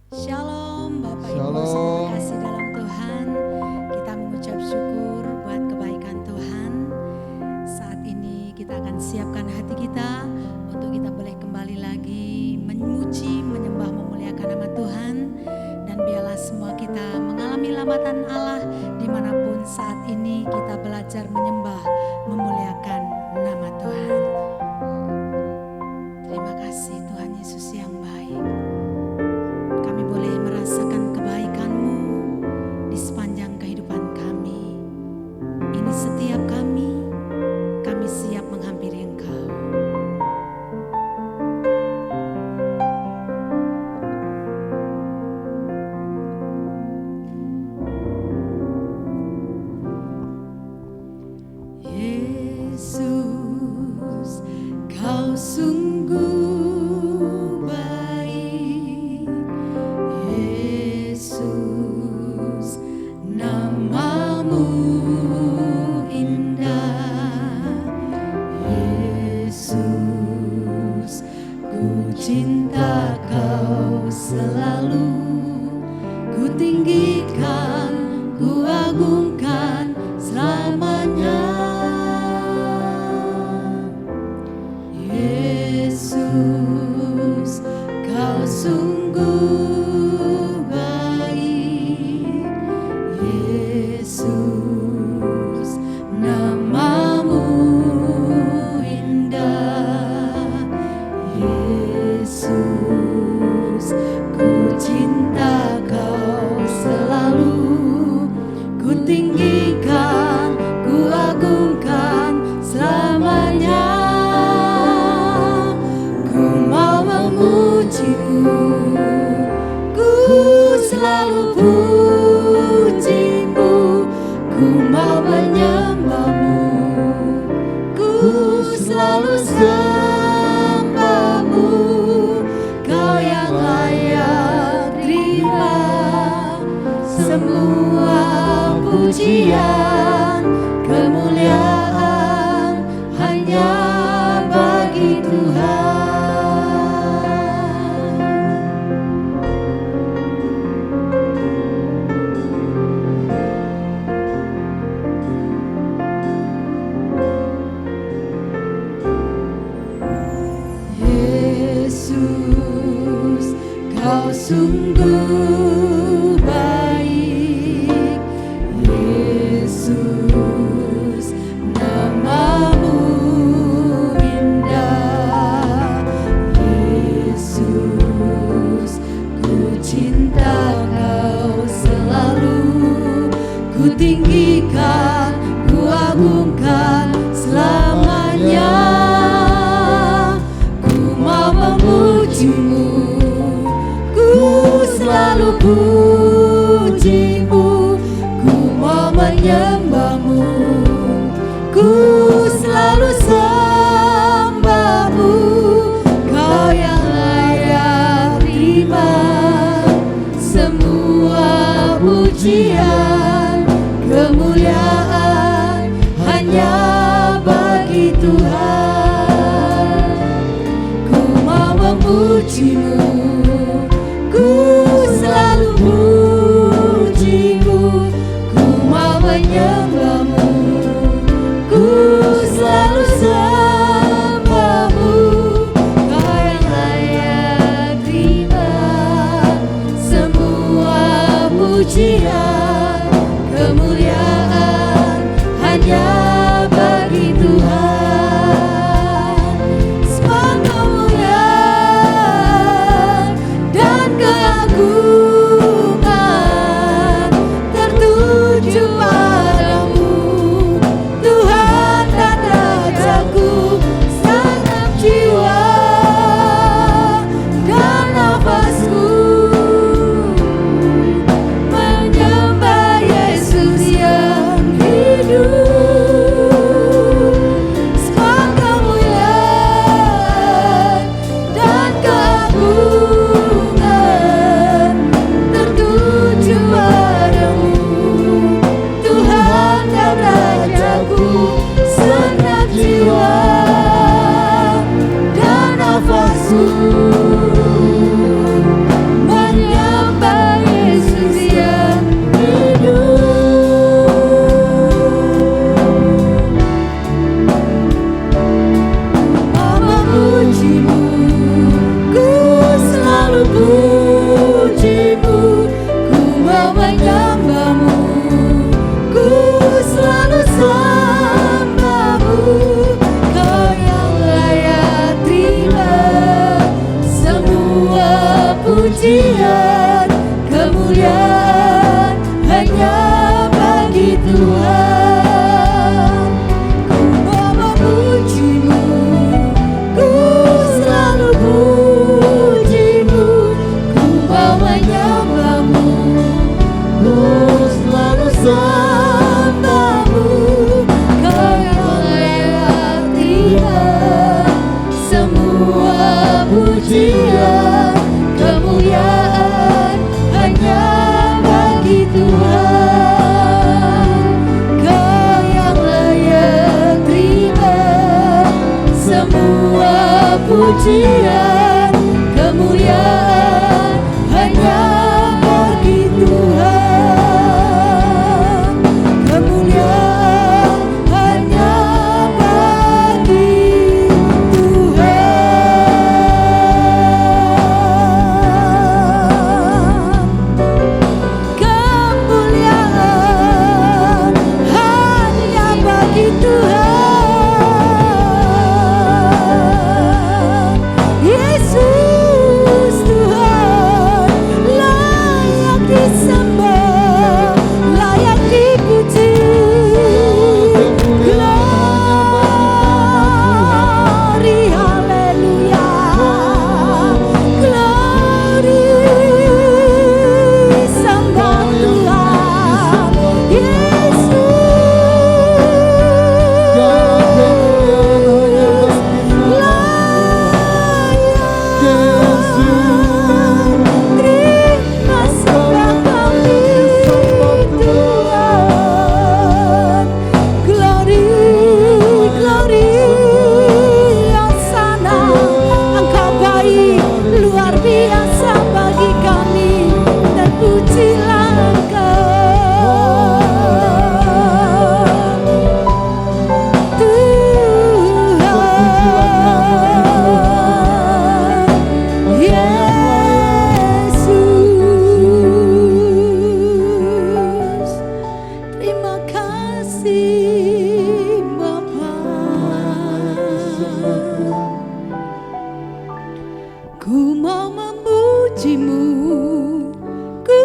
Shalom Bapak Ibu, Shalom. saudara kasih dalam Tuhan. Kita mengucap syukur buat kebaikan Tuhan. Saat ini kita akan siapkan hati kita untuk kita boleh kembali lagi memuji, menyembah, memuliakan nama Tuhan. Dan biarlah semua kita mengalami lambatan Allah dimanapun saat ini kita belajar menyembah, memuliakan nama Tuhan. Terima kasih Tuhan Yesus yang baik. Kami boleh merasakan kebaikan-Mu di sepanjang kehidupan kami. Ini setiap kami siap menghampiri Engkau. Yesus, Kau sungguh baik. Yesus, nama-Mu indah. Yesus, ku cinta Kau selalu. Ku tinggikan, ku agungkan selamanya. Yesus, Kau sungguh baik. Yesus, nama-Mu indah. Yesus, ku cinta Kau selalu. Ku tinggikan, ku agungkan selamanya. Ku mau memuji-Mu, ku selalu puji-Mu. Ku mau menyembah-Mu, ku selalu sembah-Mu. Kau yang layak terima semua pujian, kemuliaan hanya bagi Tuhan. Yesus, Kau sungguh baik. Yesus, nama-Mu indah. Yesus, ku cinta Kau selalu. Ku tinggikan, ku agungkan selamanya. Ku mau memuji-Mu, ku selalu puji-Mu. Ku mau menyembah-Mu, ku selalu sembah-Mu. Kau yang layak terima semua pujian, kemuliaan hanya bagi Tuhan. Ku mau memuji-Mu, ku selalu puji-Mu. Ku mau menyembah-Mu, ku selalu sembah-Mu. Kau yang layak terima semua pujian, kemuliaan hanya bagi Tuhan. Semua kemuliaan dan keagungan tertuju padamu, Tuhan dan Rajaku. Segenap jiwa dan nafasku menyembah Yesus yang hidup. Semua kemuliaan dan keagungan tertuju padamu, Tuhan dan Rajaku. Segenap jiwa dan nafasku menyembah pujian, kemuliaan hanya bagi Tuhan. Ku mau memuji-Mu, ku selalu puji-Mu, ku mau menyembah-Mu, ku selalu sembah-Mu. Kau yang layak terima semua pujian, kemuliaan hanya bagi Tuhan. Kau yang layak terima semua pujian, kemuliaan hanya bagi Tuhan. Kemuliaan hanya bagi Tuhan. Kemuliaan hanya bagi Tuhan. Yesus Tuhan layak disembah, layak dipuji. Glory, haleluya. Glory, sembah Tuhan. Terima sembah kami Tuhan. Glory, glory, Hosana. Engkau baik, luar biasa bagi kami. Terpujilah Engkau Tuhan Yesus. Terima kasih Bapa. Ku mau memuji-Mu, ku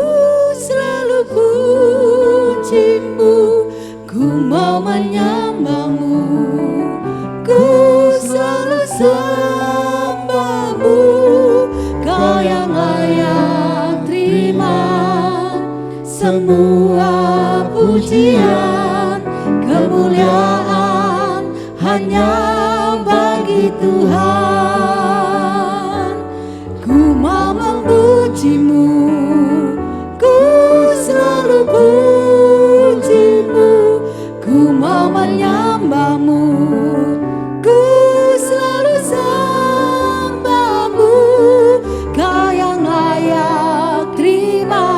selalu puji-Mu, ku mau menyembah-Mu, ku selalu sembah-Mu. Kau yang layak terima semua pujian, kemuliaan hanya bagi Tuhan. Ku mau memuji-Mu, ku selalu puji-Mu, ku mau menyembah-Mu, ku selalu sembah-Mu. Kau yang layak terima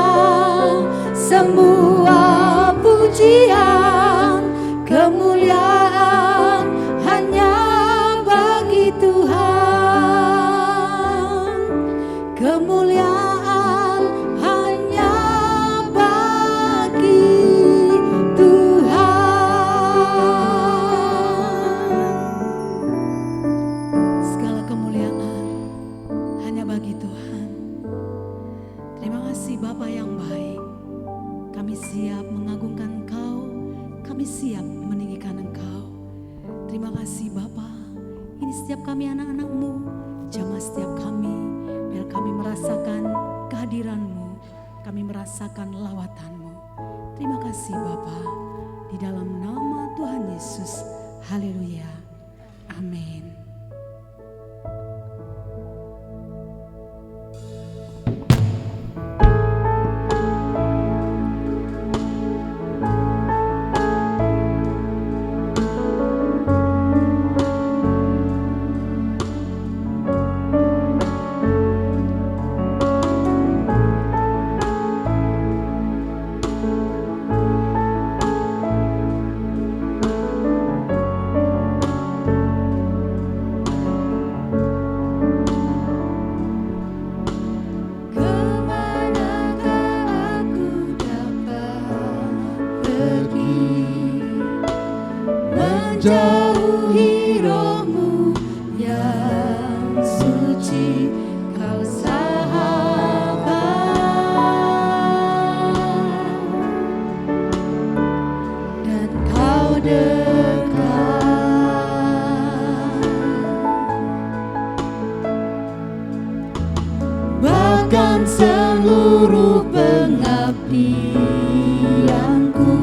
semua pujian, kemuliaan hanya bagi Tuhan. Kemuliaan hanya bagi Tuhan. Segala kemuliaan hanya bagi Tuhan. Terima kasih Bapa yang baik. Kami siap mengagungkan Engkau, kami siap meninggikan Engkau. Terima kasih Bapa. Ini setiap kami anak-anak-Mu, jamah setiap kami, biar kami merasakan kehadiran-Mu, kami merasakan lawatan-Mu. Terima kasih Bapa, di dalam nama Tuhan Yesus. Haleluya. Amin. Jauhi rohmu yang suci, kau sahabat bahkan seluruh pengabdianku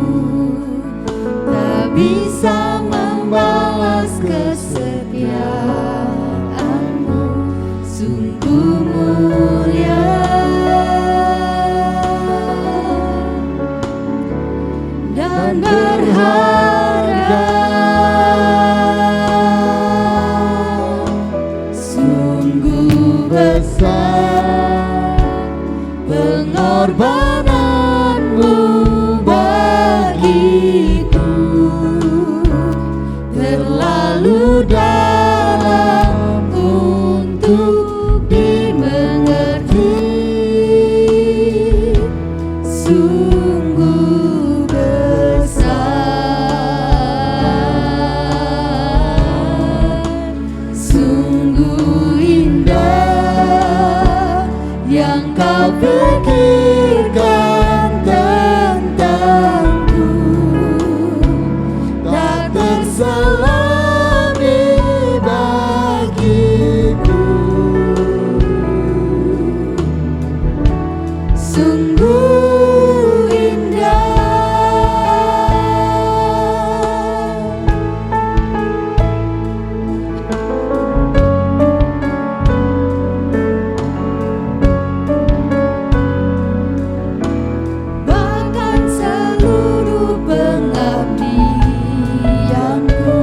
tak bisa membalas kesetiaanmu, sungguh mulia dan berharga. Sungguh besar pengorbananmu bagiku, terlalu dalam untuk dimengerti. Sungguh besar, sungguh indah yang kau pikirkan tentangku, tak terselami bagiku. Sungguh indah. Bahkan seluruh pengabdianku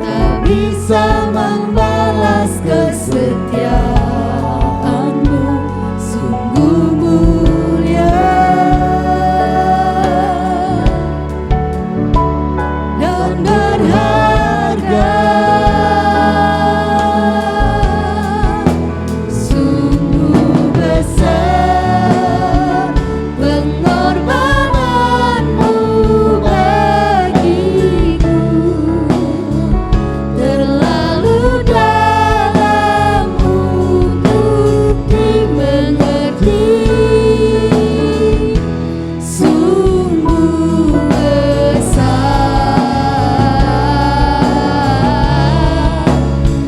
tak bisa membalas kesetiaanmu, sungguh mulia dan berharga. Sungguh besar pengorbananmu bagiku, terlalu dalam untuk dimengerti. Sungguh besar,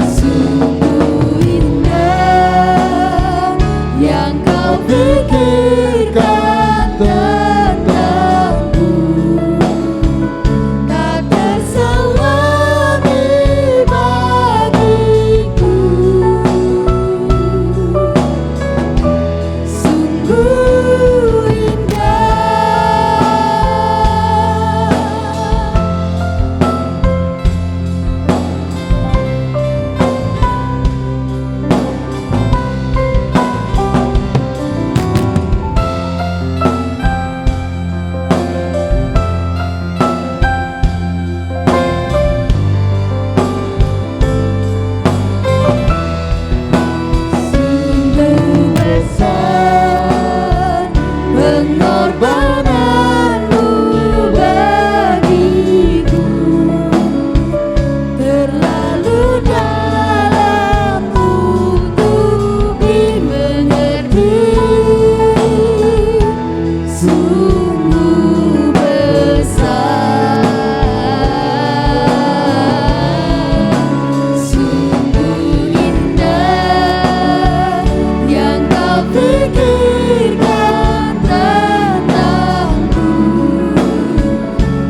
sungguh indah yang kau pikirkan tentangku, tak terselami bagiku. Sungguh besar pengorbananmu bagiku, terlalu dalam untuk dimengerti. Sungguh besar, sungguh indah yang kau pikirkan tentangku,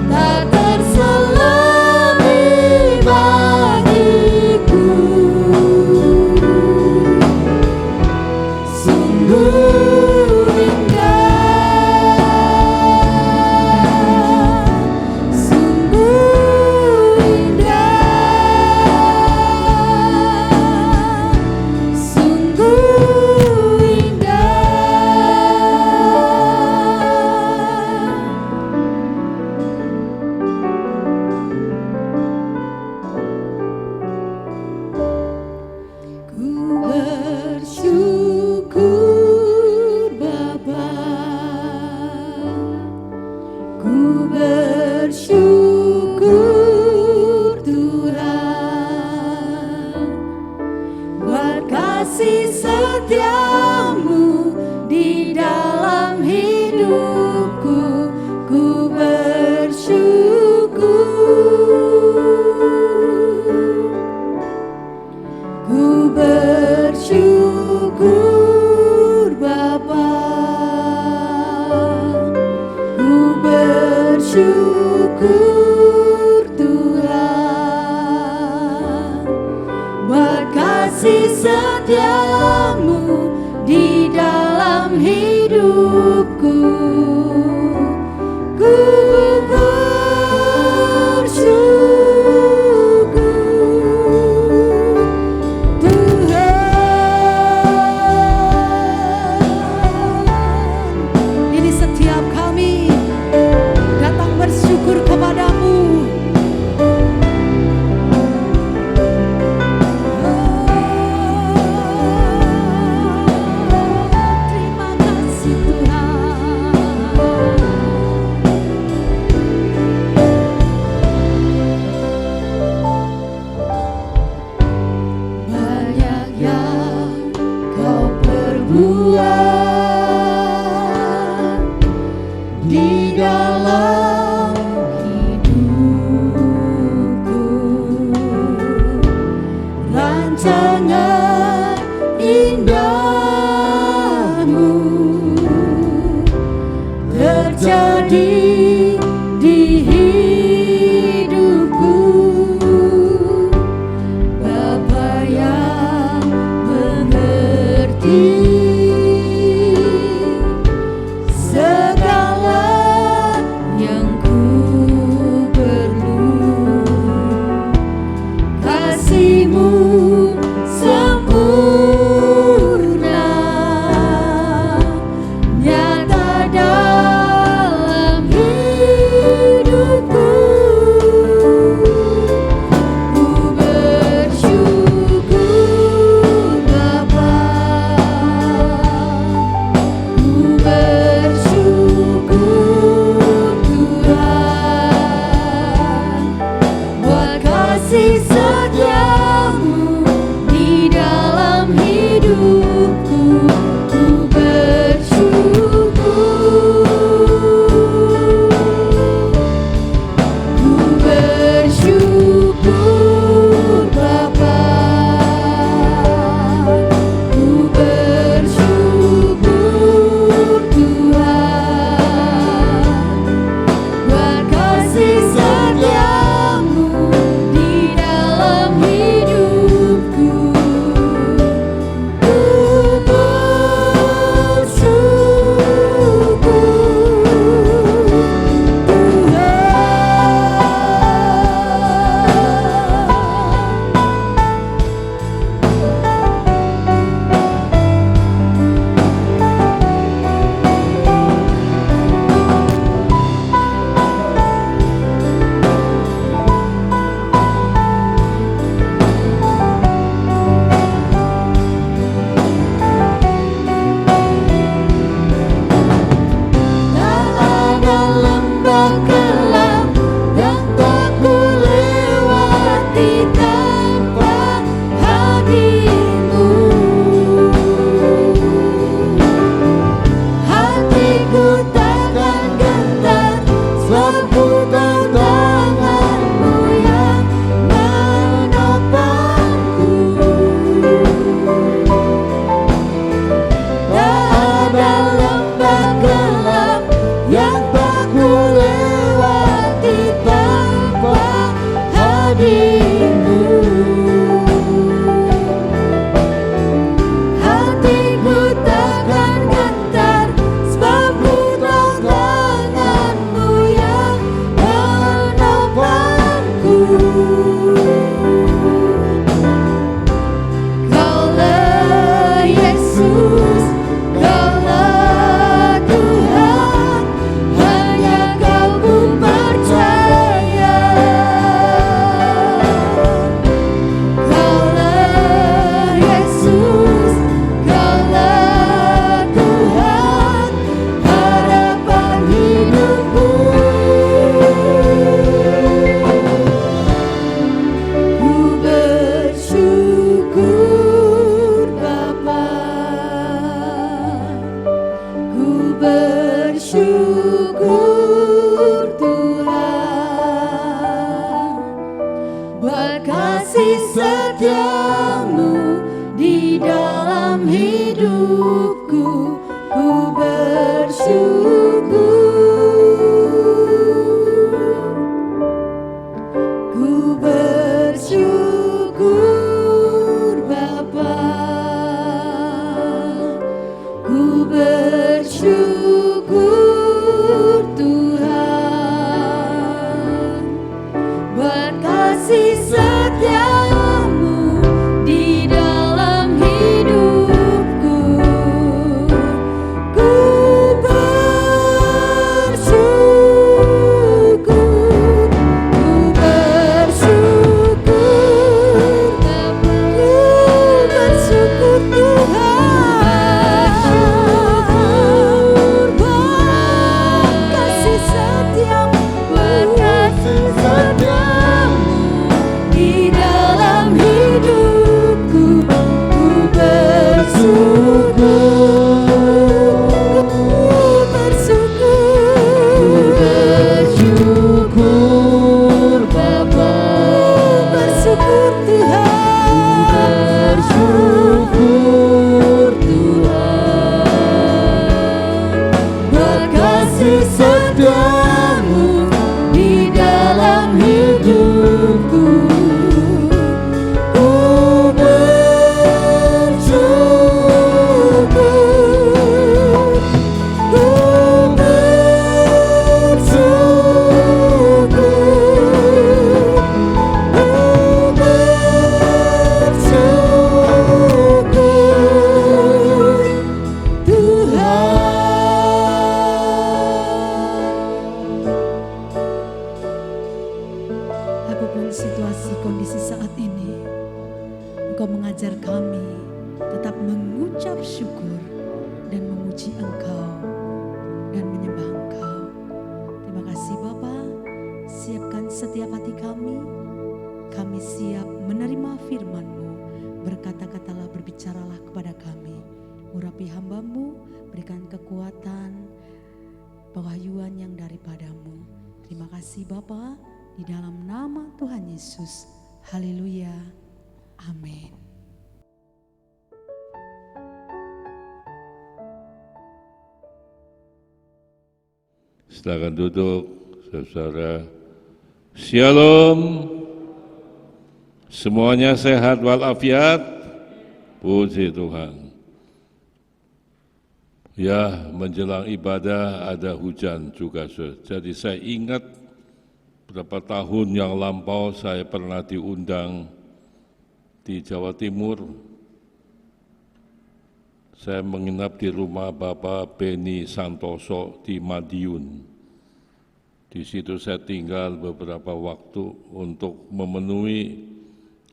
tak terselami bagiku. Sungguh indah, sungguh indah, sungguh indah. Ku bersyukur Bapa, ku bersyukur Tuhan, buat kasih setiamu di dalam hidupku. Ku bersyukur, ku bersyukur bersyukur Tuhan buat kasih setiamu di dalam hidupku. Ku bersyukur Tuhan. Ini setiap kami datang bersyukur kepadamu. Terima kasih Tuhan. Banyak yang kau perbuat di dalam hidupku, rancangan indahmu terjadi di hidupku. Bapa yang mengerti segala yang ku perlu, kasih-Mu sempurna nyata dalam hidupku. Ku bersyukur Bapa, ku bersyukur Tuhan buat kasih setiamu di dalam hidupku. Ku bersyukur, ku bersyukur Bapa, ku bersyukur Tuhan buat kasih setiamu di dalam hidupku. Ku mengucap syukur dan memuji Engkau dan menyembah Engkau. Terima kasih Bapa, siapkan setiap hati kami. Kami siap menerima firman-Mu. Berkata-katalah, berbicaralah kepada kami. Urapi hamba-Mu, berikan kekuatan, pewahyuan yang daripada-Mu. Terima kasih Bapa, di dalam nama Tuhan Yesus. Haleluya. Amin. Silakan duduk, saudara. Shalom. Semuanya sehat walafiat. Puji Tuhan. Ya, menjelang ibadah ada hujan juga. Jadi saya ingat beberapa tahun yang lampau saya pernah diundang di Jawa Timur. Saya menginap di rumah Bapak Beni Santoso di Madiun. Di situ saya tinggal beberapa waktu untuk memenuhi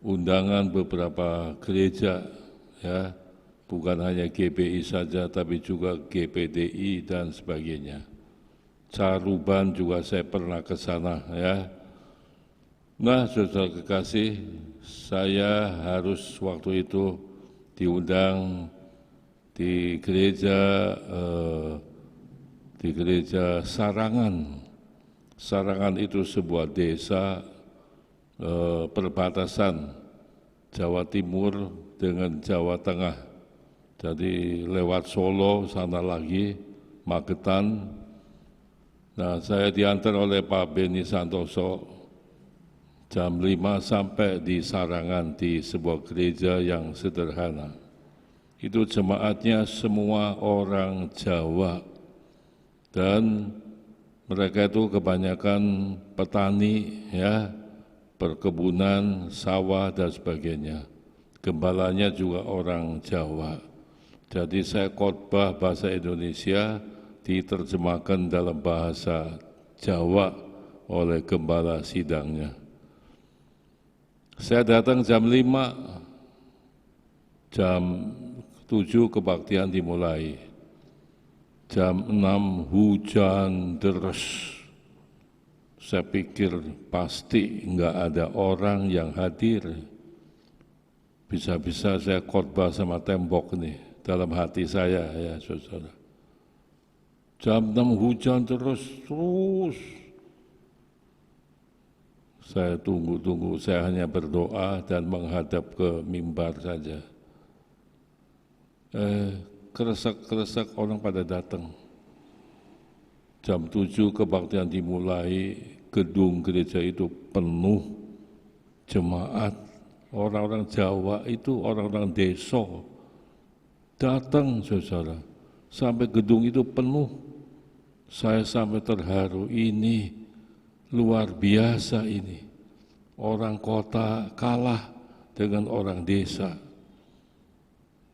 undangan beberapa gereja, ya, bukan hanya GBI saja, tapi juga GPDI dan sebagainya. Caruban juga saya pernah ke sana, ya. Nah, saudara kekasih, saya harus waktu itu diundang di gereja Sarangan. Sarangan itu sebuah desa perbatasan Jawa Timur dengan Jawa Tengah. Jadi lewat Solo sana lagi, Magetan. Nah, saya diantar oleh Pak Beni Santoso jam 5 sampai di Sarangan di sebuah gereja yang sederhana. Itu jemaatnya semua orang Jawa dan mereka itu kebanyakan petani, ya, perkebunan, sawah dan sebagainya. Gembalanya juga orang Jawa. Jadi saya khotbah bahasa Indonesia diterjemahkan dalam bahasa Jawa oleh gembala sidangnya. Saya datang jam 5, jam 7 kebaktian dimulai. Jam 6 hujan deras. Saya pikir pasti enggak ada orang yang hadir. Bisa-bisa saya khotbah sama tembok nih dalam hati saya, ya saudara. Jam 6 hujan terus. Saya tunggu, saya hanya berdoa dan menghadap ke mimbar saja. Keresak-keresak orang pada datang. Jam 7 kebaktian dimulai, gedung gereja itu penuh jemaat, orang-orang Jawa itu, orang-orang desa datang, saudara, sampai gedung itu penuh. Saya sampai terharu, ini luar biasa ini. Orang kota kalah dengan orang desa.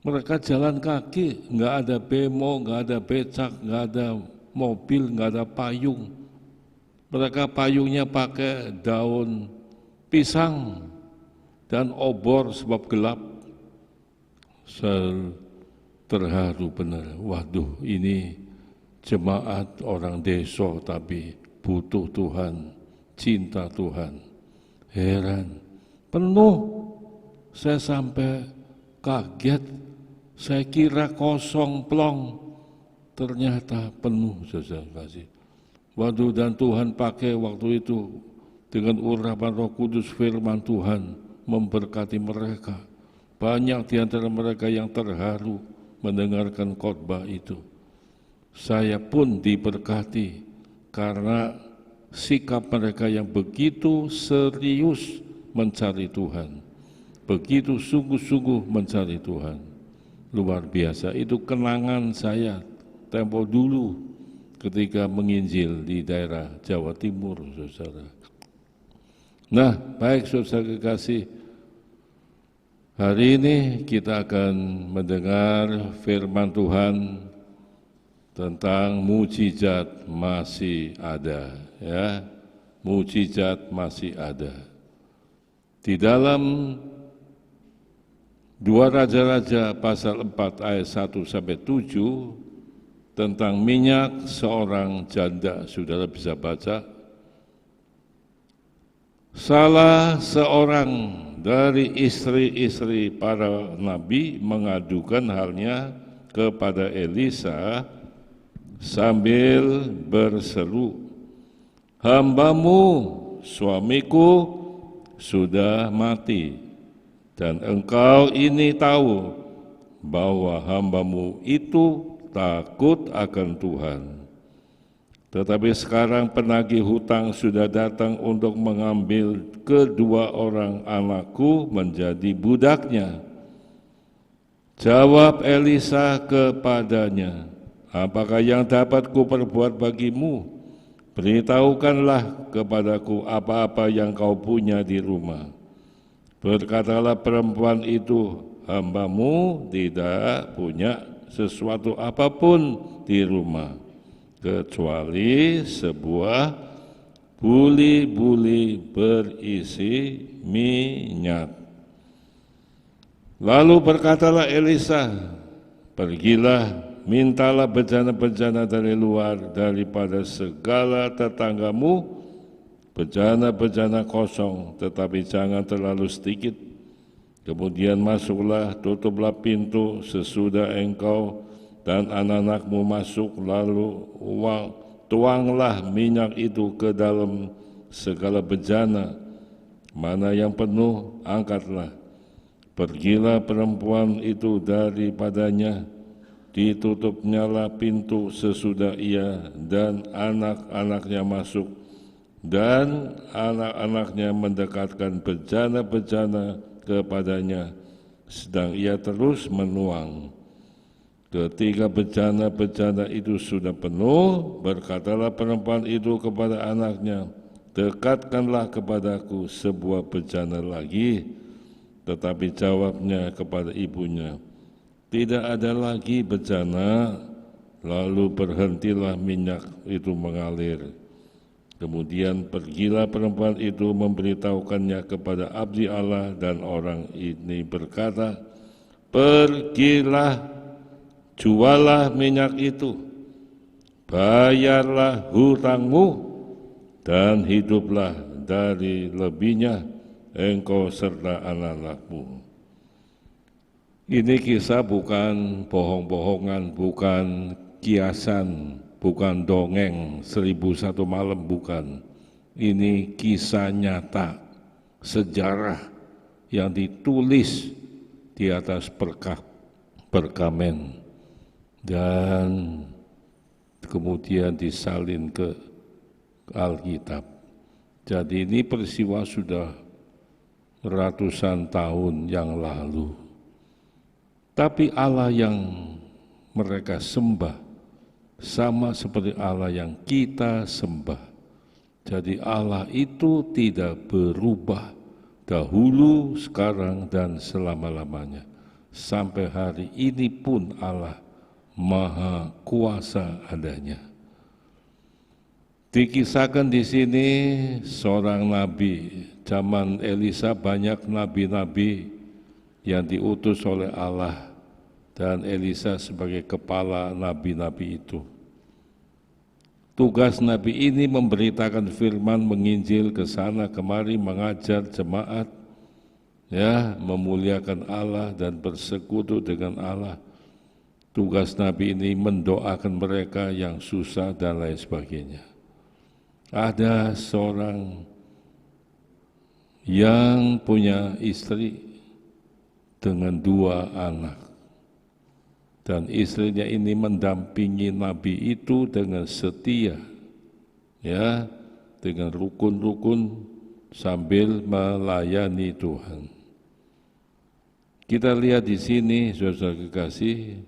Mereka jalan kaki, nggak ada bemo, nggak ada becak, nggak ada mobil, nggak ada payung. Mereka payungnya pakai daun pisang dan obor sebab gelap. Saya terharu benar. Waduh, ini jemaat orang desa tapi butuh Tuhan, cinta Tuhan. Heran, penuh. Saya sampai kaget. Saya kira kosong plong. Ternyata penuh, saudara kasih. Waduh, dan Tuhan pakai waktu itu dengan urapan Roh Kudus, firman Tuhan memberkati mereka. Banyak di antara mereka yang terharu mendengarkan khotbah itu. Saya pun diberkati karena sikap mereka yang begitu serius mencari Tuhan. Begitu sungguh-sungguh mencari Tuhan. Luar biasa, itu kenangan saya tempo dulu ketika menginjil di daerah Jawa Timur, saudara. Nah, baik saudara kekasih, hari ini kita akan mendengar firman Tuhan tentang mujizat masih ada, ya. Mujizat masih ada. Di dalam 2 Raja-Raja pasal 4 ayat 1 sampai 7 tentang minyak seorang janda. Saudara bisa baca. Salah seorang dari istri-istri para nabi mengadukan halnya kepada Elisa sambil berseru, "Hambamu, suamiku sudah mati, dan engkau ini tahu bahwa hambamu itu takut akan Tuhan. Tetapi sekarang penagih hutang sudah datang untuk mengambil kedua orang anakku menjadi budaknya." Jawab Elisa kepadanya, "Apakah yang dapat kuperbuat bagimu? Beritahukanlah kepadaku apa-apa yang kau punya di rumah." Berkatalah perempuan itu, "Hambamu tidak punya sesuatu apapun di rumah, kecuali sebuah buli-buli berisi minyak." Lalu berkatalah Elisa, "Pergilah, mintalah bejana-bejana dari luar daripada segala tetanggamu, bejana-bejana kosong, tetapi jangan terlalu sedikit. Kemudian masuklah, tutuplah pintu sesudah engkau dan anak-anakmu masuk, lalu tuanglah minyak itu ke dalam segala bejana. Mana yang penuh, angkatlah. Pergilah perempuan itu daripadanya, ditutupnyalah pintu sesudah ia dan anak-anaknya masuk, dan anak-anaknya mendekatkan bejana-bejana kepadanya, sedang ia terus menuang. Ketika bejana-bejana itu sudah penuh, berkatalah perempuan itu kepada anaknya, "Dekatkanlah kepadaku sebuah bejana lagi." Tetapi jawabnya kepada ibunya, "Tidak ada lagi bejana." Lalu berhentilah minyak itu mengalir. Kemudian pergilah perempuan itu memberitahukannya kepada abdi Allah, dan orang ini berkata, "Pergilah, jualah minyak itu, bayarlah hutangmu, dan hiduplah dari lebihnya engkau serta anak-anakmu." Ini kisah bukan bohong-bohongan, bukan kiasan, bukan dongeng 1001 malam, bukan. Ini kisah nyata, sejarah yang ditulis di atas perkamen dan kemudian disalin ke Alkitab. Jadi ini peristiwa sudah ratusan tahun yang lalu. Tapi Allah yang mereka sembah sama seperti Allah yang kita sembah. Jadi Allah itu tidak berubah dahulu, sekarang, dan selama-lamanya. Sampai hari ini pun Allah Maha Kuasa adanya. Dikisahkan di sini seorang nabi. Zaman Elisa banyak nabi-nabi yang diutus oleh Allah, dan Elisa sebagai kepala nabi-nabi itu. Tugas nabi ini memberitakan firman, menginjil ke sana kemari, mengajar jemaat, ya, memuliakan Allah dan bersekutu dengan Allah. Tugas nabi ini mendoakan mereka yang susah dan lain sebagainya. Ada seorang yang punya istri dengan 2 anak. Dan istrinya ini mendampingi nabi itu dengan setia, ya, dengan rukun-rukun sambil melayani Tuhan. Kita lihat di sini, saudara kekasih,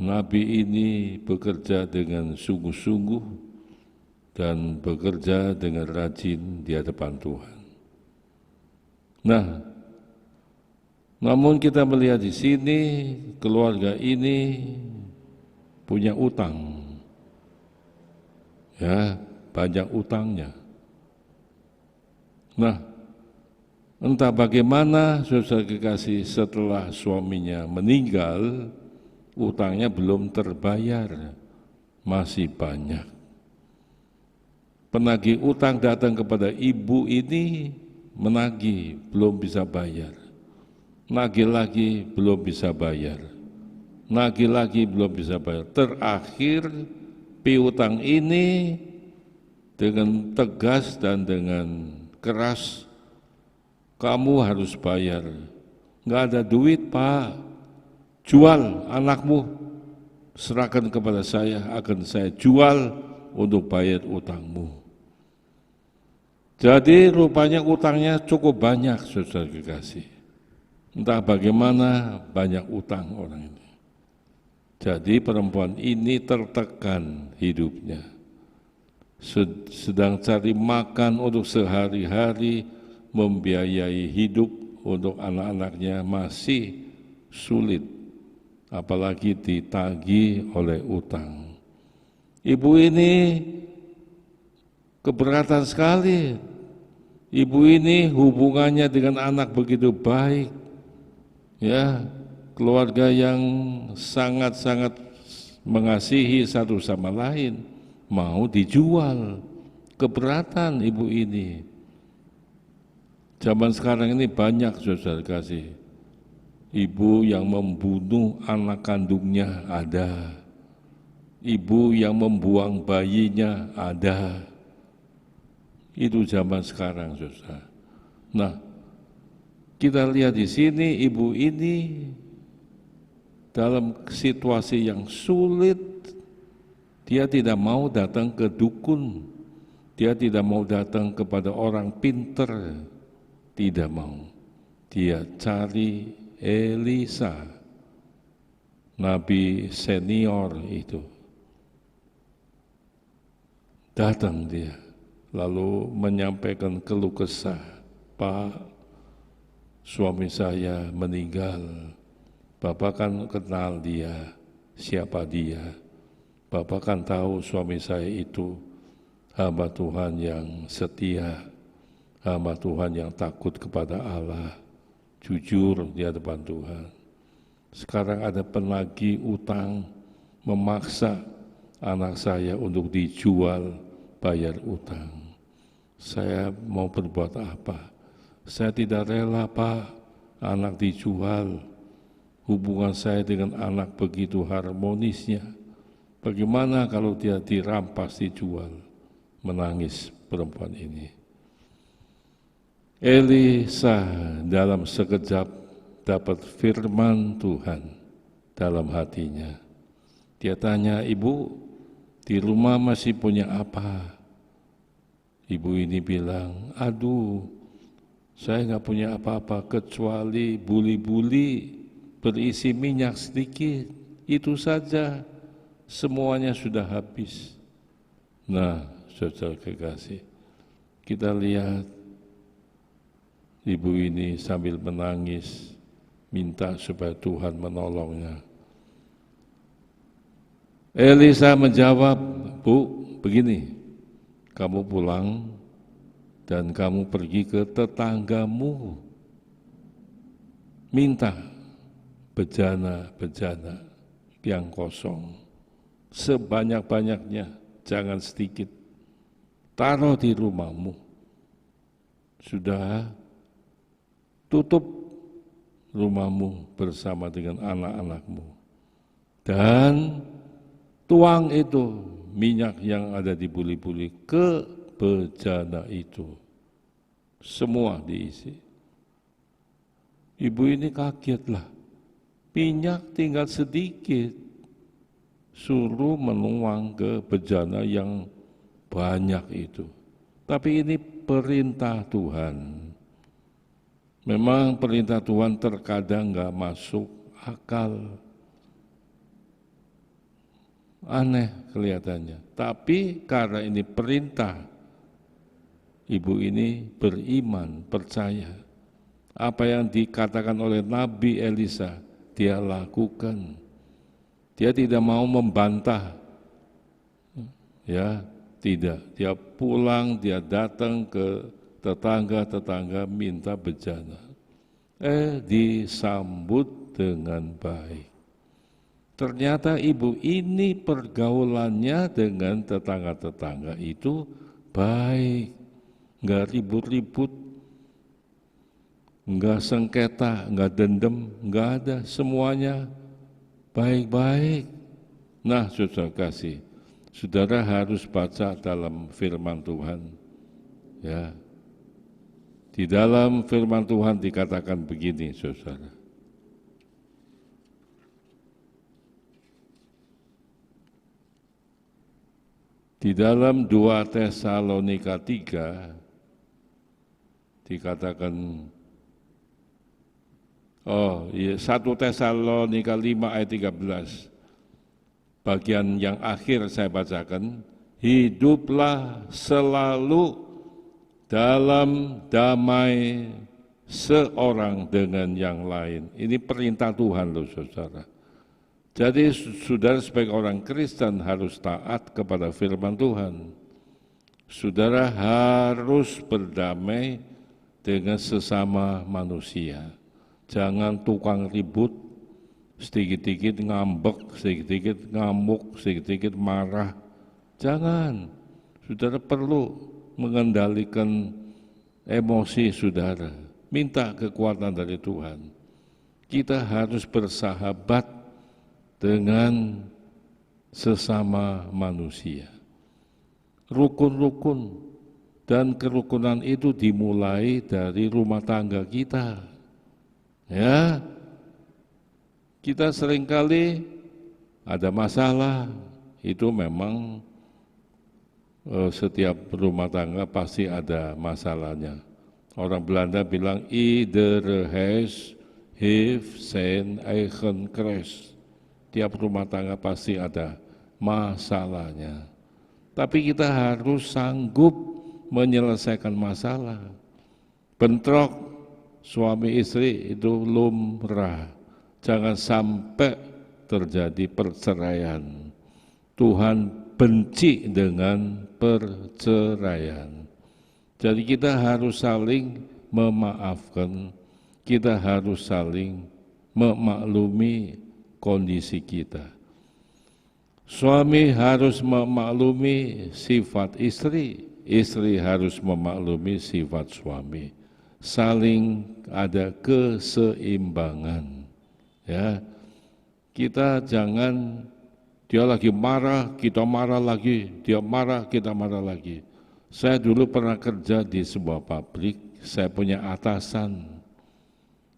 nabi ini bekerja dengan sungguh-sungguh dan bekerja dengan rajin di hadapan Tuhan. Nah, namun kita melihat di sini keluarga ini punya utang, ya, banyak utangnya. Nah, Entah bagaimana saudara kekasih, setelah suaminya meninggal, utangnya belum terbayar, masih banyak. Penagih utang datang kepada ibu ini, menagih, belum bisa bayar. Nagih lagi, belum bisa bayar. Nagih lagi, belum bisa bayar. Terakhir, piutang ini dengan tegas dan dengan keras, kamu harus bayar. Nggak ada duit, Pak. Jual anakmu, serahkan kepada saya, akan saya jual untuk bayar utangmu. Jadi rupanya utangnya cukup banyak, saudara kekasih. Entah bagaimana banyak utang orang ini. Jadi perempuan ini tertekan hidupnya. Sedang cari makan untuk sehari-hari, membiayai hidup untuk anak-anaknya masih sulit, apalagi ditagih oleh utang. Ibu ini keberatan sekali. Ibu ini hubungannya dengan anak begitu baik, ya, keluarga yang sangat-sangat mengasihi satu sama lain, mau dijual. Keberatan ibu ini. Zaman sekarang ini banyak, saudara kasih, ibu yang membunuh anak kandungnya ada, ibu yang membuang bayinya ada. Itu zaman sekarang, saudara. Nah, kita lihat di sini ibu ini dalam situasi yang sulit. Dia tidak mau datang ke dukun, dia tidak mau datang kepada orang pinter, tidak mau. Dia cari Elisa, nabi senior itu. Datang dia, lalu menyampaikan keluh kesah, Pak, suami saya meninggal. Bapak kan kenal dia, siapa dia. Bapak kan tahu suami saya itu hamba Tuhan yang setia, hamba Tuhan yang takut kepada Allah, jujur di hadapan Tuhan. Sekarang ada penagih utang memaksa anak saya untuk dijual bayar utang. Saya mau berbuat apa? Saya tidak rela, Pak, anak dijual. Hubungan saya dengan anak begitu harmonisnya. Bagaimana kalau dia dirampas, dijual? Menangis perempuan ini. Elisa dalam sekejap dapat firman Tuhan dalam hatinya. Dia tanya, ibu, di rumah masih punya apa? Ibu ini bilang, aduh, saya nggak punya apa-apa kecuali buli-buli berisi minyak sedikit. Itu saja, semuanya sudah habis. Nah, saudara kekasih, kita lihat ibu ini sambil menangis, minta supaya Tuhan menolongnya. Elisa menjawab, Bu, begini, kamu pulang dan kamu pergi ke tetanggamu, minta bejana-bejana yang kosong, sebanyak-banyaknya, jangan sedikit, taruh di rumahmu. Sudah, tutup rumahmu bersama dengan anak-anakmu, dan tuang itu minyak yang ada di buli-buli ke bejana itu, semua diisi. Ibu ini kagetlah, minyak tinggal sedikit, suruh menuang ke bejana yang banyak itu. Tapi ini perintah Tuhan. Memang perintah Tuhan terkadang nggak masuk akal. Aneh kelihatannya. Tapi karena ini perintah, ibu ini beriman, percaya. Apa yang dikatakan oleh Nabi Elisa, dia lakukan. Dia tidak mau membantah. Ya, tidak. Dia pulang, dia datang ke tetangga-tetangga minta bejana. Disambut dengan baik. Ternyata ibu ini pergaulannya dengan tetangga-tetangga itu baik, nggak ribut-ribut, nggak sengketa, nggak dendam, nggak ada, semuanya baik-baik. Nah, saudara kasih, saudara harus baca dalam firman Tuhan. Ya, di dalam firman Tuhan dikatakan begini, saudara. Di dalam 2 Tesalonika 3 dikatakan, 1 Tesalonika 5 ayat 13, bagian yang akhir saya bacakan, hiduplah selalu dalam damai seorang dengan yang lain. Ini perintah Tuhan loh saudara. Jadi saudara sebagai orang Kristen harus taat kepada firman Tuhan. Saudara harus berdamai dengan sesama manusia. Jangan tukang ribut, sedikit-sedikit ngambek, sedikit-sedikit ngamuk, sedikit-sedikit marah. Jangan. Saudara perlu mengendalikan emosi saudara. Minta kekuatan dari Tuhan. Kita harus bersahabat dengan sesama manusia. Rukun-rukun dan kerukunan itu dimulai dari rumah tangga kita. Ya, kita seringkali ada masalah, itu memang setiap rumah tangga pasti ada masalahnya. Orang Belanda bilang, ieder huis heeft zijn eigen kruis. Tiap rumah tangga pasti ada masalahnya. Tapi kita harus sanggup menyelesaikan masalah. Bentrok suami istri itu lumrah. Jangan sampai terjadi perceraian. Tuhan benci dengan perceraian. Jadi kita harus saling memaafkan. Kita harus saling memaklumi kondisi kita. Suami harus memaklumi sifat istri, istri harus memaklumi sifat suami. Saling ada keseimbangan. Ya, kita jangan dia lagi marah, kita marah lagi, dia marah, kita marah lagi. Saya dulu pernah kerja di sebuah pabrik, saya punya atasan.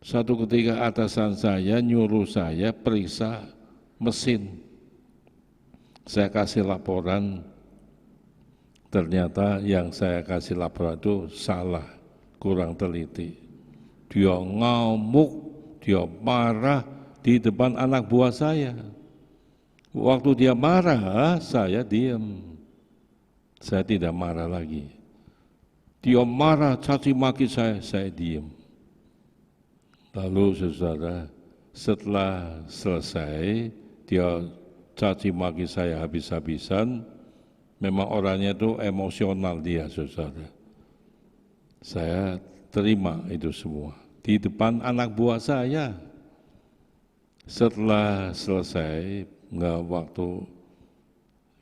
Satu ketika atasan saya nyuruh saya periksa mesin. Saya kasih laporan, ternyata yang saya kasih laporan itu salah, kurang teliti. Dia ngamuk, dia marah di depan anak buah saya. Waktu dia marah, saya diam. Saya tidak marah lagi. Dia marah, caci maki saya diam. Lalu saudara, setelah selesai, dia caci maki saya habis-habisan, memang orangnya itu emosional dia saudara. Saya terima itu semua, di depan anak buah saya. Setelah selesai, nggak waktu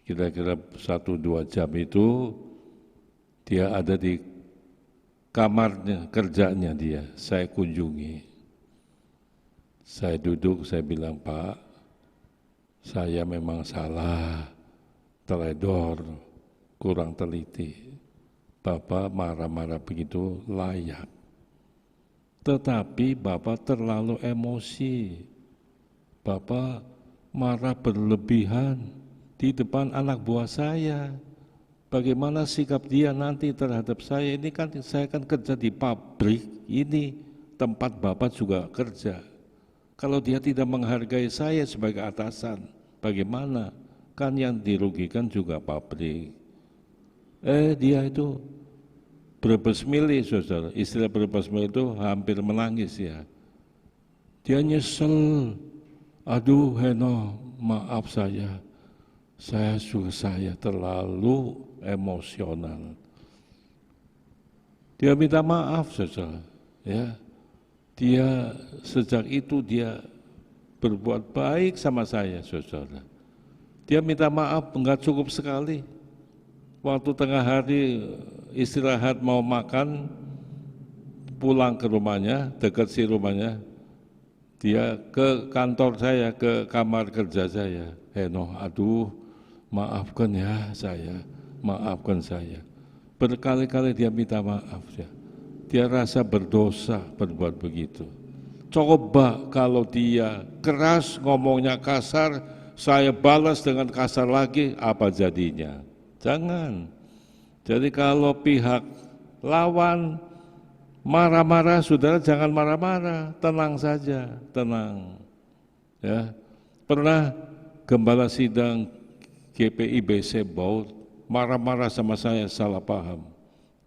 kira-kira 1-2 jam itu, dia ada di kamarnya, kerjanya dia, saya kunjungi. Saya duduk, saya bilang, Pak, saya memang salah, teledor, kurang teliti. Bapak marah-marah begitu layak. Tetapi Bapak terlalu emosi. Bapak marah berlebihan di depan anak buah saya. Bagaimana sikap dia nanti terhadap saya? Ini kan saya kan kerja di pabrik, ini tempat Bapak juga kerja. Kalau dia tidak menghargai saya sebagai atasan, bagaimana? Kan yang dirugikan juga pabrik. Dia itu berbesmili, saudara. Istilah berbesmili itu hampir menangis ya. Dia nyesel. Aduh, Heno, maaf saya terlalu emosional. Dia minta maaf, saudara. Ya, dia sejak itu dia berbuat baik sama saya, saudara. Dia minta maaf, enggak cukup sekali. Waktu tengah hari istirahat mau makan, pulang ke rumahnya, dekat si rumahnya, dia ke kantor saya, ke kamar kerja saya. Heno, aduh, maafkan ya saya, maafkan saya. Berkali-kali dia minta maaf ya. Dia rasa berdosa berbuat begitu. Coba kalau dia keras, ngomongnya kasar, saya balas dengan kasar lagi, apa jadinya? Jangan. Jadi kalau pihak lawan marah-marah, saudara jangan marah-marah, tenang saja, tenang. Ya, pernah gembala sidang GPIB Sebau marah-marah sama saya, salah paham.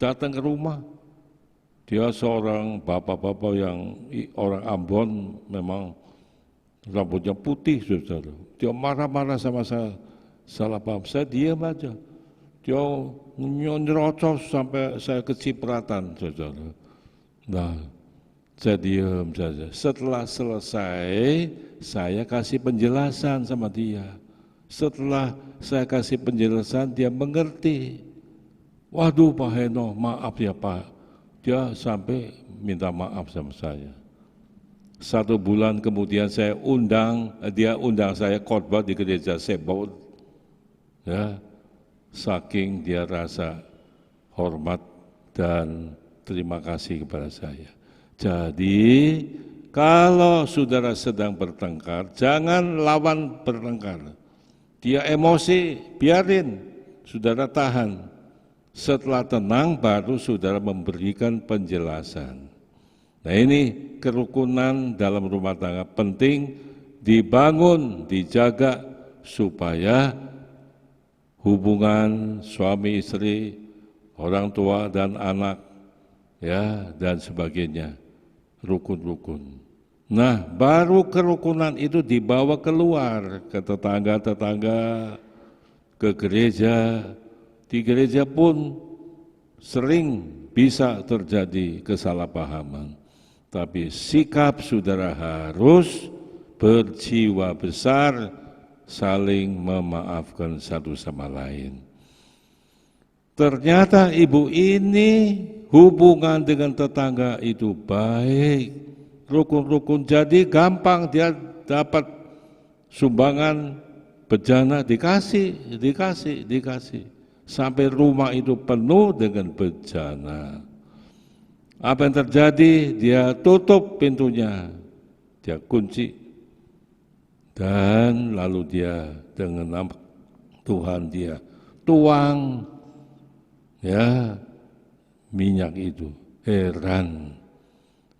Datang ke rumah, dia seorang bapak-bapak yang orang Ambon, memang rambutnya putih, saudara. Dia marah-marah sama saya, salah paham. Saya diam aja. Dia nyerocos sampai saya kecipratan, saudara. Nah, saya diam saja. Setelah selesai, saya kasih penjelasan sama dia. Setelah saya kasih penjelasan, dia mengerti. Waduh Pak Heno, maaf ya Pak. Dia sampai minta maaf sama saya. 1 bulan kemudian saya dia undang saya khotbah di gereja Sebau. Ya, saking dia rasa hormat dan terima kasih kepada saya. Jadi kalau saudara sedang bertengkar, jangan lawan bertengkar. Dia emosi, biarin, saudara tahan. Setelah tenang baru saudara memberikan penjelasan. Nah ini kerukunan dalam rumah tangga penting dibangun, dijaga supaya hubungan suami istri, orang tua dan anak, ya dan sebagainya, rukun-rukun. Nah, baru kerukunan itu dibawa keluar ke tetangga-tetangga, ke gereja. Di gereja pun sering bisa terjadi kesalahpahaman. Tapi sikap saudara harus berjiwa besar, saling memaafkan satu sama lain. Ternyata ibu ini hubungan dengan tetangga itu baik, rukun-rukun, jadi gampang dia dapat sumbangan bejana, dikasih. Sampai rumah itu penuh dengan bejana. Apa yang terjadi? Dia tutup pintunya, dia kunci, dan lalu dia dengan nama Tuhan dia tuang ya minyak itu. Heran,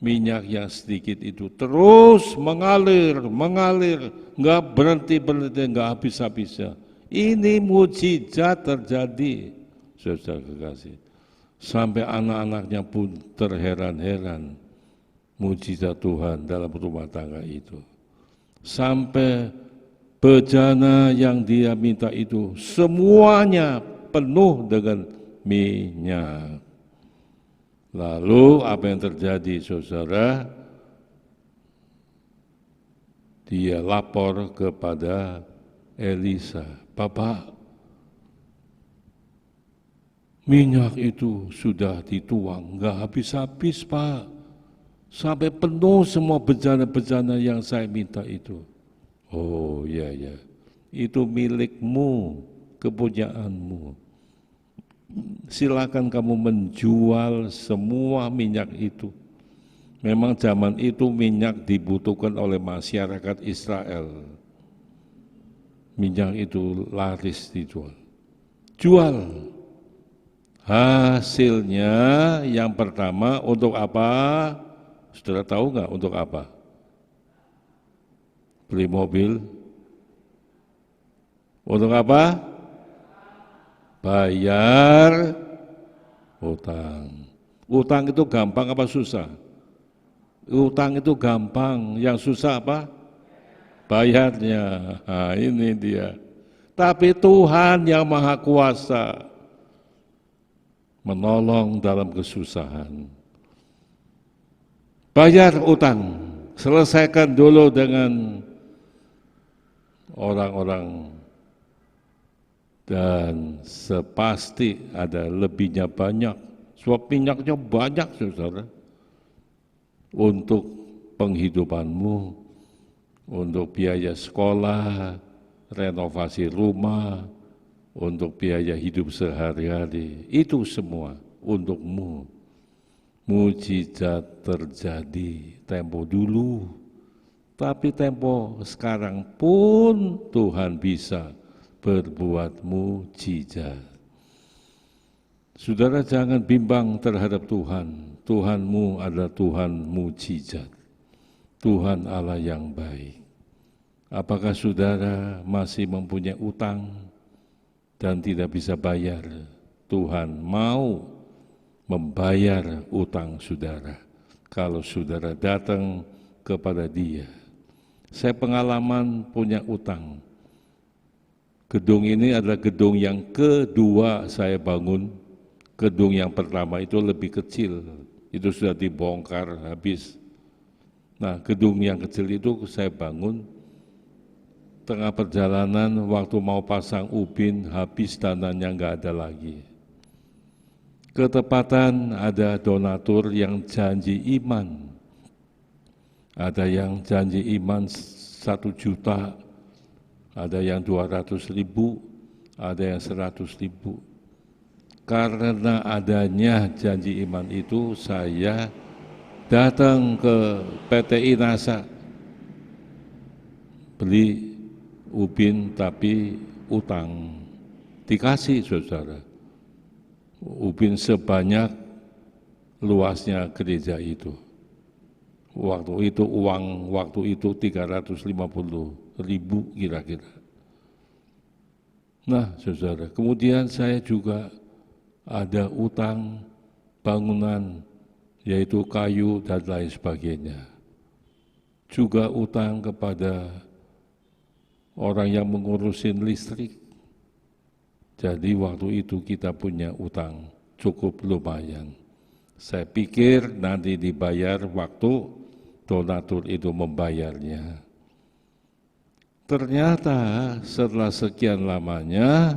minyak yang sedikit itu terus mengalir, nggak berhenti, nggak habis-habisnya. Ini mujizat terjadi, saudara kekasih. Sampai anak-anaknya pun terheran-heran mujizat Tuhan dalam rumah tangga itu. Sampai bejana yang dia minta itu semuanya penuh dengan minyak. Lalu apa yang terjadi, saudara? Dia lapor kepada Elisa, Bapak, minyak itu sudah dituang, nggak habis-habis Pak, sampai penuh semua bejana-bejana yang saya minta itu. Oh iya, itu milikmu, kepunyaanmu. Silakan kamu menjual semua minyak itu. Memang zaman itu minyak dibutuhkan oleh masyarakat Israel. Minyak itu laris dijual. Jual. Hasilnya yang pertama untuk apa? Saudara tahu nggak untuk apa? Beli mobil. Untuk apa? Bayar utang. Utang itu gampang apa susah? Utang itu gampang, yang susah apa? Bayarnya. Nah, ini dia. Tapi Tuhan yang Maha Kuasa menolong dalam kesusahan. Bayar utang, selesaikan dulu dengan orang-orang, dan sepasti ada lebihnya banyak, sebab minyaknya banyak, saudara, untuk penghidupanmu, untuk biaya sekolah, renovasi rumah, untuk biaya hidup sehari-hari, itu semua untukmu. Mujizat terjadi tempo dulu, tapi tempo sekarang pun Tuhan bisa berbuat mujizat. Saudara, jangan bimbang terhadap Tuhan. Tuhanmu adalah Tuhan mujizat, Tuhan Allah yang baik. Apakah saudara masih mempunyai utang dan tidak bisa bayar? Tuhan mau membayar utang saudara kalau saudara datang kepada Dia. Saya pengalaman punya utang. Gedung ini adalah gedung yang kedua saya bangun. Gedung yang pertama itu lebih kecil, itu sudah dibongkar habis. Nah, gedung yang kecil itu saya bangun. Tengah perjalanan waktu mau pasang ubin, habis dananya nggak ada lagi. Ketepatan ada donatur yang janji iman. Ada yang janji iman 1 juta, ada yang 200.000, ada yang 100.000. Karena adanya janji iman itu, saya datang ke PT Inasa, beli ubin tapi utang, dikasih saudara. Ubin sebanyak luasnya gereja itu. Waktu itu uang, waktu itu 350.000 kira-kira. Nah saudara, kemudian saya juga ada utang bangunan, yaitu kayu dan lain sebagainya. Juga utang kepada orang yang mengurusin listrik. Jadi waktu itu kita punya utang cukup lumayan. Saya pikir nanti dibayar waktu donatur itu membayarnya. Ternyata setelah sekian lamanya,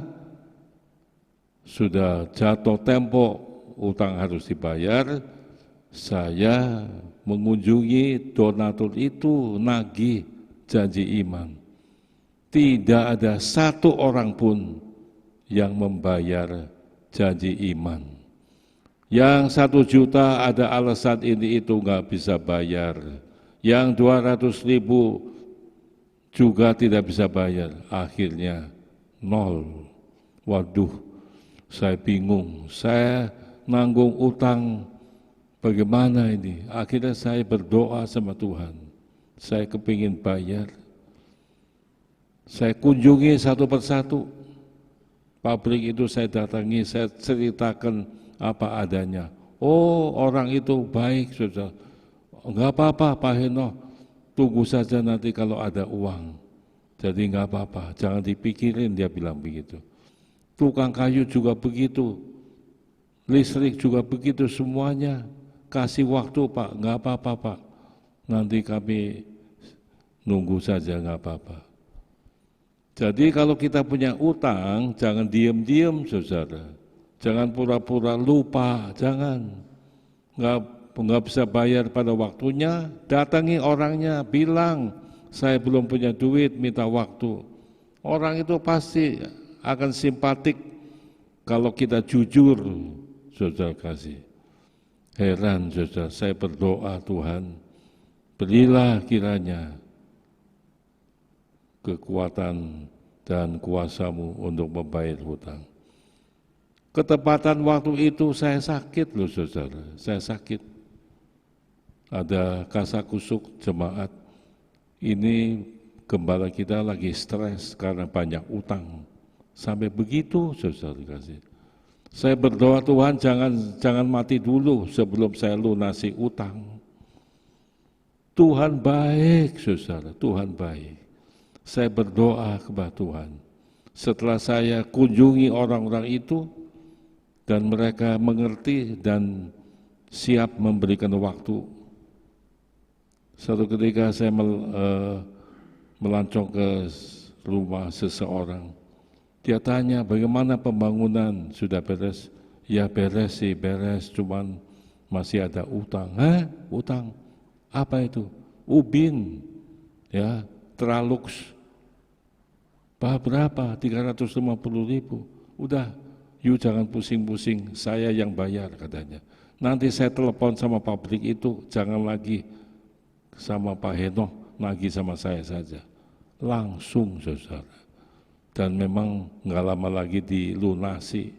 sudah jatuh tempo utang harus dibayar, saya mengunjungi donatur itu nagih janji iman. Tidak ada satu orang pun yang membayar janji iman. Yang 1 juta ada alasan ini itu nggak bisa bayar. Yang 200.000 juga tidak bisa bayar. Akhirnya 0. Waduh, saya bingung. Saya nanggung utang, bagaimana ini? Akhirnya saya berdoa sama Tuhan. Saya kepingin bayar. Saya kunjungi satu persatu. Pabrik itu saya datangi, saya ceritakan apa adanya. Oh, orang itu baik, saudara. Enggak apa-apa, Pak Heno, tunggu saja nanti kalau ada uang. Jadi enggak apa-apa, jangan dipikirin, dia bilang begitu. Tukang kayu juga begitu, listrik juga begitu, semuanya. Kasih waktu Pak, enggak apa-apa Pak. Nanti kami nunggu saja, enggak apa-apa. Jadi kalau kita punya utang, jangan diam-diam saudara. Jangan pura-pura lupa, jangan. Nggak bisa bayar pada waktunya, datangi orangnya, bilang, saya belum punya duit, minta waktu. Orang itu pasti akan simpatik kalau kita jujur, saudara kasih. Heran saudara, saya berdoa Tuhan, berilah kiranya kekuatan dan kuasa-Mu untuk membayar hutang. Ketepatan waktu itu saya sakit loh saudara, saya sakit. Ada kasakusuk jemaat, ini gembala kita lagi stres karena banyak utang. Sampai begitu saudara kasih. Saya berdoa Tuhan jangan mati dulu sebelum saya lunasi utang. Tuhan baik saudara, Tuhan baik. Saya berdoa kepada Tuhan. Setelah saya kunjungi orang-orang itu, dan mereka mengerti dan siap memberikan waktu. Suatu ketika saya melancong ke rumah seseorang, dia tanya, bagaimana pembangunan, sudah beres? Ya beres sih, beres, cuman masih ada utang. Hah? Utang? Apa itu? Ubin, ya, Tralux. Berapa? 350.000. Udah, you jangan pusing-pusing, saya yang bayar katanya. Nanti saya telepon sama pabrik itu, jangan lagi sama Pak Heno, lagi sama saya saja. Langsung, saudara. Dan memang nggak lama lagi dilunasi.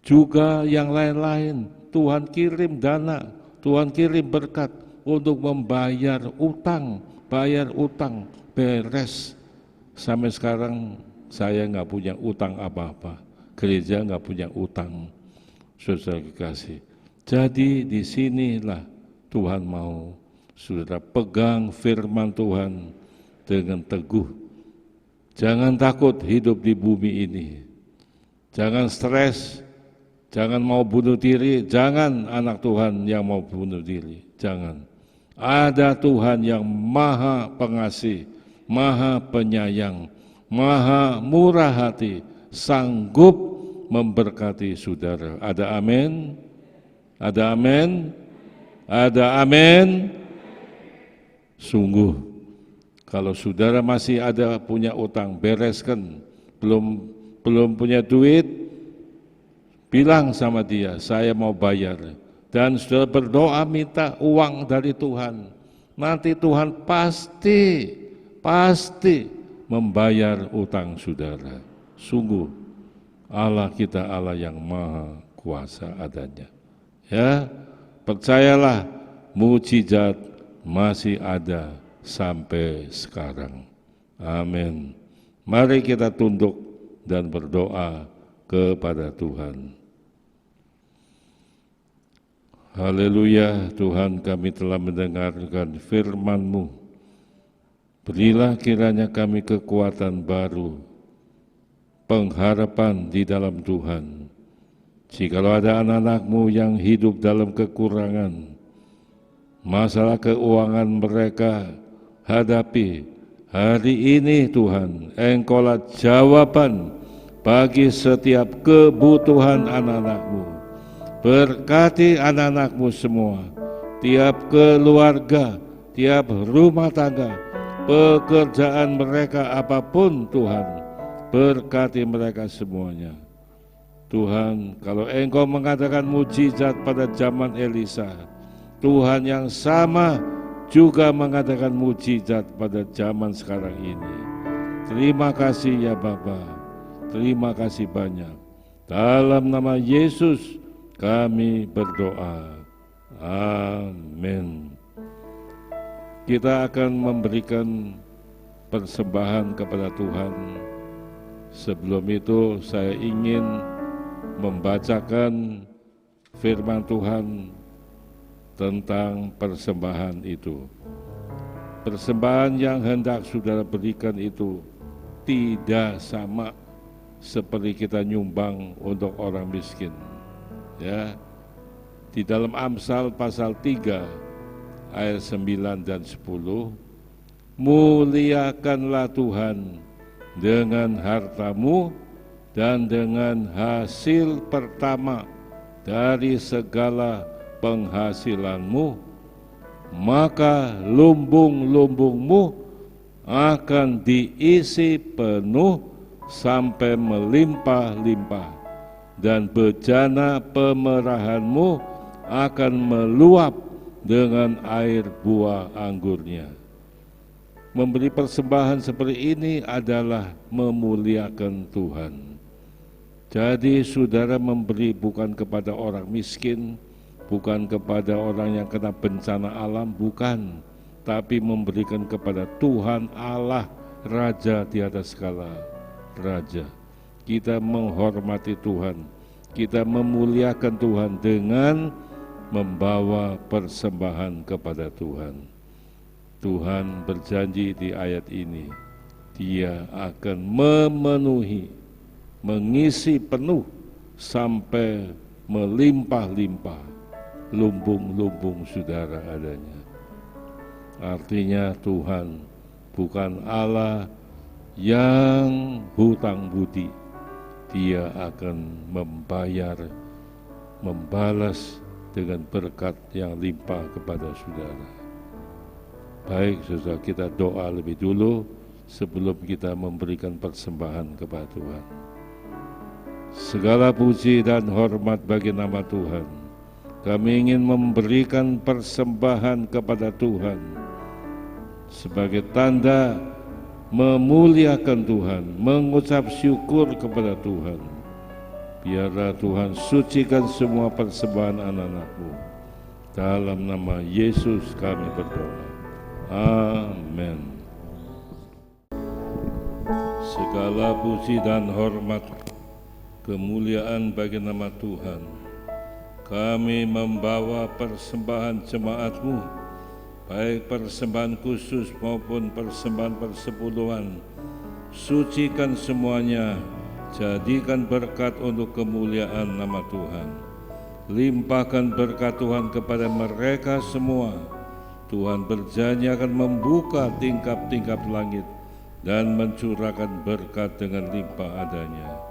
Juga yang lain-lain, Tuhan kirim dana, Tuhan kirim berkat untuk membayar utang, bayar utang, beres. Sampai sekarang saya nggak punya utang apa-apa, gereja nggak punya utang, saudara kekasih. Jadi disinilah Tuhan mau saudara pegang firman Tuhan dengan teguh. Jangan takut hidup di bumi ini, jangan stres, jangan mau bunuh diri, jangan anak Tuhan yang mau bunuh diri, jangan. Ada Tuhan yang maha pengasih, maha penyayang, maha murah hati, sanggup memberkati saudara. Ada amin? Ada amin? Ada amin? Sungguh, kalau saudara masih ada punya utang, bereskan. Belum punya duit, bilang sama dia, saya mau bayar. Dan saudara berdoa minta uang dari Tuhan. Nanti Tuhan pasti membayar utang saudara. Sungguh, Allah kita Allah yang maha kuasa adanya. Ya, percayalah, mujizat masih ada sampai sekarang. Amin. Mari kita tunduk dan berdoa kepada Tuhan. Haleluya, Tuhan, kami telah mendengarkan firman-Mu. Berilah kiranya kami kekuatan baru, pengharapan di dalam Tuhan. Jikalau ada anak-anak-Mu yang hidup dalam kekurangan, masalah keuangan mereka hadapi hari ini Tuhan, Engkaulah jawaban bagi setiap kebutuhan anak-anak-Mu. Berkati anak-anak-Mu semua, tiap keluarga, tiap rumah tangga, pekerjaan mereka apapun Tuhan, berkati mereka semuanya. Tuhan, kalau Engkau mengadakan mujizat pada zaman Elisa, Tuhan yang sama juga mengadakan mujizat pada zaman sekarang ini. Terima kasih ya Bapa, terima kasih banyak. Dalam nama Yesus kami berdoa. Amin. Kita akan memberikan persembahan kepada Tuhan. Sebelum itu saya ingin membacakan firman Tuhan tentang persembahan itu. Persembahan yang hendak saudara berikan itu tidak sama seperti kita nyumbang untuk orang miskin. Ya, di dalam Amsal pasal 3 ayat 9 dan 10, muliakanlah Tuhan dengan hartamu dan dengan hasil pertama dari segala penghasilanmu, maka lumbung-lumbungmu akan diisi penuh sampai melimpah-limpah, dan bejana pemerahanmu akan meluap dengan air buah anggurnya. Memberi persembahan seperti ini adalah memuliakan Tuhan. Jadi saudara memberi bukan kepada orang miskin, bukan kepada orang yang kena bencana alam, bukan, tapi memberikan kepada Tuhan Allah, Raja di atas segala raja. Kita menghormati Tuhan, kita memuliakan Tuhan dengan membawa persembahan kepada Tuhan. Tuhan berjanji di ayat ini, Dia akan memenuhi, mengisi penuh sampai melimpah-limpah, lumbung-lumbung saudara adanya. Artinya Tuhan bukan Allah yang hutang budi, Dia akan membalas dengan berkat yang limpah kepada saudara. Baik saudara, kita doa lebih dulu sebelum kita memberikan persembahan kepada Tuhan. Segala puji dan hormat bagi nama Tuhan. Kami ingin memberikan persembahan kepada Tuhan sebagai tanda memuliakan Tuhan, mengucap syukur kepada Tuhan. Biarlah Tuhan sucikan semua persembahan anak-anak-Mu. Dalam nama Yesus kami berdoa. Amin. Segala puji dan hormat, kemuliaan bagi nama Tuhan. Kami membawa persembahan jemaat-Mu, baik persembahan khusus maupun persembahan persepuluhan. Sucikan semuanya, jadikan berkat untuk kemuliaan nama Tuhan. Limpahkan berkat Tuhan kepada mereka semua. Tuhan berjanji akan membuka tingkap-tingkap langit dan mencurahkan berkat dengan limpah adanya.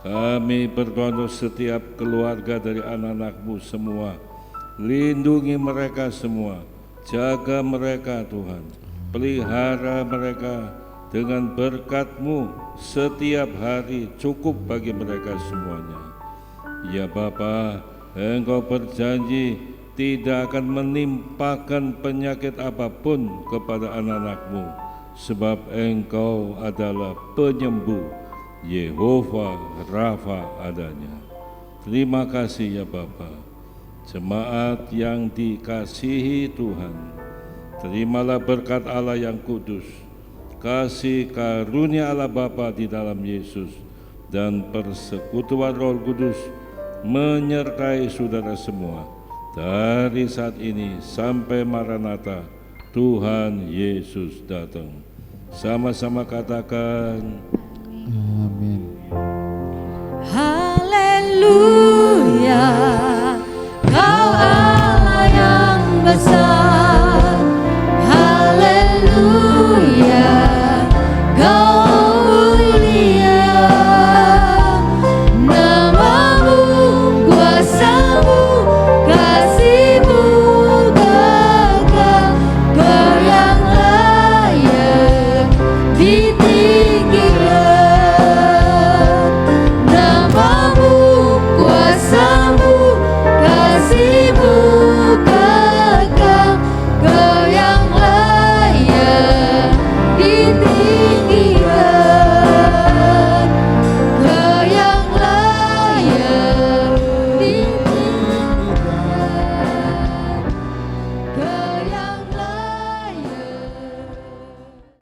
Kami berdoa untuk setiap keluarga dari anak-anak-Mu semua. Lindungi mereka semua, jaga mereka Tuhan, pelihara mereka dengan berkat-Mu setiap hari, cukup bagi mereka semuanya. Ya Bapa, Engkau berjanji tidak akan menimpakan penyakit apapun kepada anak-anak-Mu, sebab Engkau adalah penyembuh, Yehova Rafa adanya. Terima kasih ya Bapa. Jemaat yang dikasihi Tuhan, terimalah berkat Allah yang kudus, kasih karunia Allah Bapa di dalam Yesus, dan persekutuan Roh Kudus menyertai saudara semua dari saat ini sampai Maranatha, Tuhan Yesus datang. Sama-sama katakan Amin. Haleluya, Kau Allah yang besar.